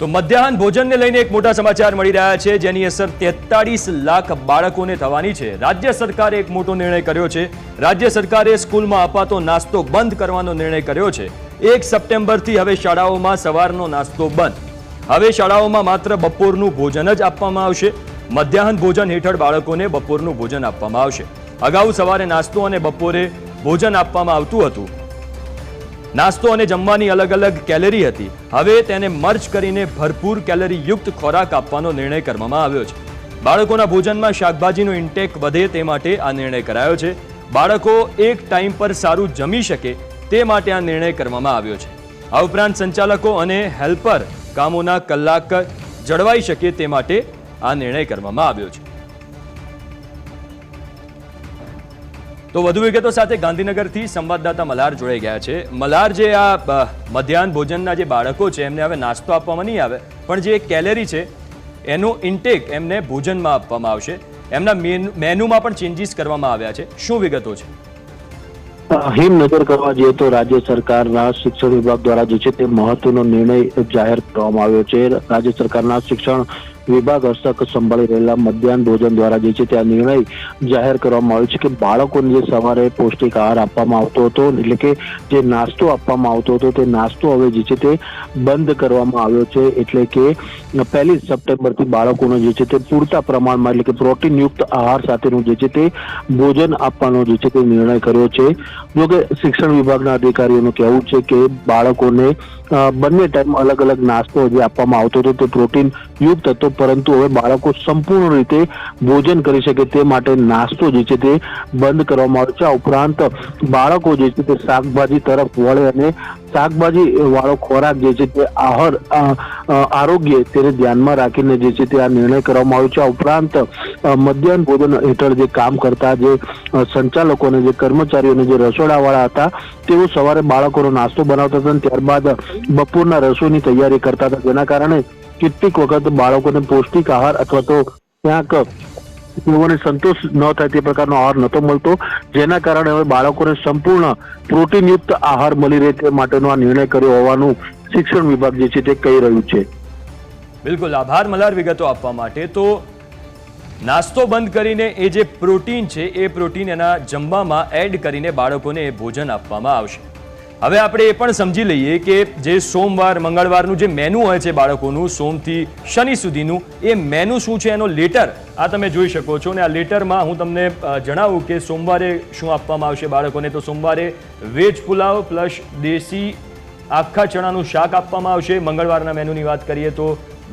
તો મધ્યાહન ભોજનને લઈને એક મોટા સમાચાર મળી રહ્યા છે, જેની અસર 43 લાખ બાળકોને થવાની છે। રાજ્ય સરકારે એક મોટો નિર્ણય કર્યો છે। રાજ્ય સરકારે સ્કૂલમાં અપાતો નાસ્તો બંધ કરવાનો નિર્ણય કર્યો છે। 1 સપ્ટેમ્બરથી હવે શાળાઓમાં સવારનો નાસ્તો બંધ। હવે શાળાઓમાં માત્ર બપોરનું ભોજન જ આપવામાં આવશે। મધ્યાહન ભોજન હેઠળ બાળકોને બપોરનું ભોજન આપવામાં આવશે। અગાઉ સવારે નાસ્તો અને બપોરે ભોજન આપવામાં આવતું હતું। નાસ્તો અને જમવાની અલગ અલગ કેલરી હતી। હવે તેને મર્જ કરીને ભરપૂર કેલરી યુક્ત ખોરાક આપવાનો નિર્ણય કરવામાં આવ્યો છે। બાળકોના ભોજનમાં શાકભાજીનો ઇન્ટેક વધે તે માટે આ નિર્ણય કરાયો છે। બાળકો એક ટાઈમ પર સારું જમી શકે તે માટે આ નિર્ણય કરવામાં આવ્યો છે। આ ઉપરાંત સંચાલકો અને હેલ્પર કામોના કલાક જળવાઈ શકે તે માટે આ નિર્ણય કરવામાં આવ્યો છે। તો વધુ વિગતો સાથે ગાંધીનગરથી સંવાદદાતા મલ્હાર જોડાઈ ગયા છે। મલ્હાર, જે આ મધ્યાહન ભોજનના જે બાળકો છે એમને હવે નાસ્તો આપવામાં નહીં આવે, પણ જે કેલેરી છે એનું ઇન્ટેક એમને ભોજનમાં આપવામાં આવશે। એમના મેનુમાં પણ ચેન્જીસ કરવામાં આવ્યા છે। શું વિગતો છે? હિમ નજર કરવા જઈએ તો રાજ્ય સરકારના શિક્ષણ વિભાગ દ્વારા જે છે તે મહત્વનો નિર્ણય જાહેર કરવામાં આવ્યો છે। રાજ્ય સરકારના શિક્ષણ વિભાગ હસ્તક સંભાળી રહેલા મધ્યાહન ભોજન દ્વારા જે છે તે આ નિર્ણય જાહેર કરવામાં આવ્યો છે કે બાળકોને જે સવારે પૌષ્ટિક આહાર આપવામાં આવતો હતો, એટલે કે જે નાસ્તો આપવામાં આવતો હતો, તે નાસ્તો હવે જે છે તે બંધ કરવામાં આવ્યો છે। એટલે કે 1 સપ્ટેમ્બરથી બાળકોને જે છે તે પૂરતા પ્રમાણમાં, એટલે કે પ્રોટીનયુક્ત આહાર સાથેનું જે છે તે ભોજન આપવાનો જે છે તે નિર્ણય કર્યો છે। જોકે શિક્ષણ વિભાગના અધિકારીઓનું કહેવું છે કે બાળકોને બંને ટાઈમ અલગ અલગ નાસ્તો જે આપવામાં આવતો હતો તે પ્રોટીન યુક્ત હતો, પરંતુ હવે બાળકો સંપૂર્ણ રીતે ભોજન કરી શકે તે માટે નાસ્તો જે છે તે બંધ કરવામાં આવ્યો છે। આ ઉપરાંત બાળકો જે છે તે શાકભાજી તરફ વળે અને શાકભાજી વાળો ખોરાક જે છે તે આરોગ્ય તેને ધ્યાનમાં રાખીને જે છે તે આ નિર્ણય કરવામાં આવ્યો છે। આ ઉપરાંત મધ્યાહન ભોજન હેઠળ જે કામ કરતા જે સંચાલકો અને જે કર્મચારીઓને જે રસોડાવાળા હતા તેઓ સવારે બાળકોનો નાસ્તો બનાવતા હતા અને ત્યારબાદ બપોરના રસોઈની તૈયારી કરતા હતા, જેના કારણે કેટલીક વખત બાળકોને પૌષ્ટિક આહાર અથવા તો ક્યાંક તેઓને સંતોષ ન થાય તે પ્રકારનો આહાર નહોતો મળતો, જેના કારણે હવે બાળકોને સંપૂર્ણ પ્રોટીનયુક્ત આહાર મળી રહે તે માટેનો આ નિર્ણય કર્યો હોવાનું શિક્ષણ વિભાગ જે છે તે કહી રહ્યું છે। બિલકુલ, આભાર મલ્હાર વિગતો આપવા માટે। તો નાસ્તો બંધ કરીને એ જે પ્રોટીન છે એ પ્રોટીન એના જમવામાં એડ કરીને બાળકોને એ ભોજન આપવામાં આવશે। હવે આપણે એ પણ સમજી લઈએ કે જે સોમવાર મંગળવારનું જે મેનુ હોય છે બાળકોનું, સોમથી શનિ સુધીનું, એ મેનુ શું છે એનો લેટર આ તમે જોઈ શકો છો। અને આ લેટરમાં હું તમને જણાવું કે સોમવારે શું આપવામાં આવશે બાળકોને। તો સોમવારે વેજ પુલાવ પ્લસ દેશી આખા ચણાનું શાક આપવામાં આવશે। મંગળવારના મેનુની વાત કરીએ તો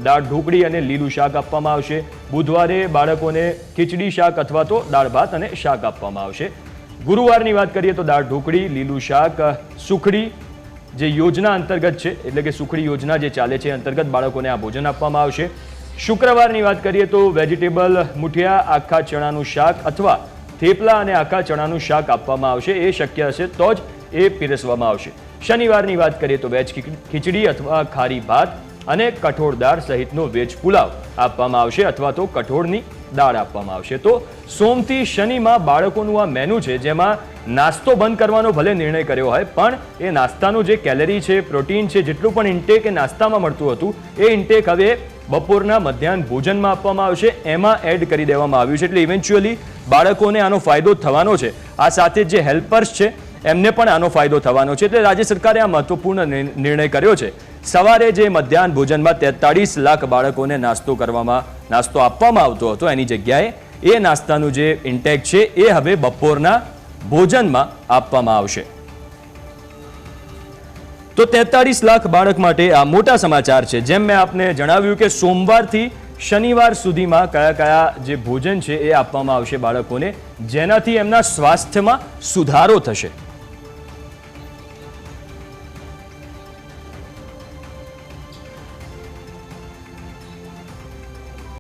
દાળ ઢોકળી અને લીલું શાક આપવામાં આવશે। બુધવારે બાળકોને ખીચડી શાક અથવા તો દાળ ભાત અને શાક આપવામાં આવશે। ગુરુવારની વાત કરીએ તો દાળ ઢોકળી, લીલું શાક, સુખડી જે યોજના અંતર્ગત છે, એટલે કે સુખડી યોજના જે ચાલે છે અંતર્ગત બાળકોને આ ભોજન આપવામાં આવશે। શુક્રવારની વાત કરીએ તો વેજીટેબલ મુઠિયા, આખા ચણાનું શાક અથવા થેપલા અને આખા ચણાનું શાક આપવામાં આવશે। એ શક્ય હશે તો જ એ પીરસવામાં આવશે। શનિવારની વાત કરીએ તો વેજ ખીચડી અથવા ખારી ભાત અને કઠોળ દાળ સહિતનો વેજ પુલાવ આપવામાં આવશે અથવા તો કઠોળની દાળ આપવામાં આવશે। તો સોમથી શનિમાં બાળકોનું આ મેનુ છે, જેમાં નાસ્તો બંધ કરવાનો ભલે નિર્ણય કર્યો હોય, પણ એ નાસ્તાનું જે કેલરી છે, પ્રોટીન છે, જેટલું પણ ઇન્ટેક એ નાસ્તામાં મળતું હતું એ ઇન્ટેક હવે બપોરના મધ્યાહન ભોજનમાં આપવામાં આવશે, એમાં એડ કરી દેવામાં આવ્યું છે। એટલે ઇવેન્ચ્યુઅલી બાળકોને આનો ફાયદો થવાનો છે। આ સાથે જે હેલ્પર્સ છે એમને પણ આનો ફાયદો થવાનો છે। એટલે રાજ્ય સરકારે આ મહત્વપૂર્ણ નિર્ણય કર્યો છે। સવારે જે મધ્યાહન ભોજનમાં 43 લાખ બાળકોને નાસ્તો આપવામાં આવતો હતો, એની જગ્યાએ એ નાસ્તાનું જે ઇન્ટેક છે એ હવે બપોરના ભોજનમાં આપવામાં આવશે। તો 43 લાખ બાળક માટે આ મોટા સમાચાર છે। જેમ મેં આપને જણાવ્યું કે સોમવારથી શનિવાર સુધીમાં કયા કયા જે ભોજન છે એ આપવામાં આવશે બાળકોને, જેનાથી એમના સ્વાસ્થ્યમાં સુધારો થશે।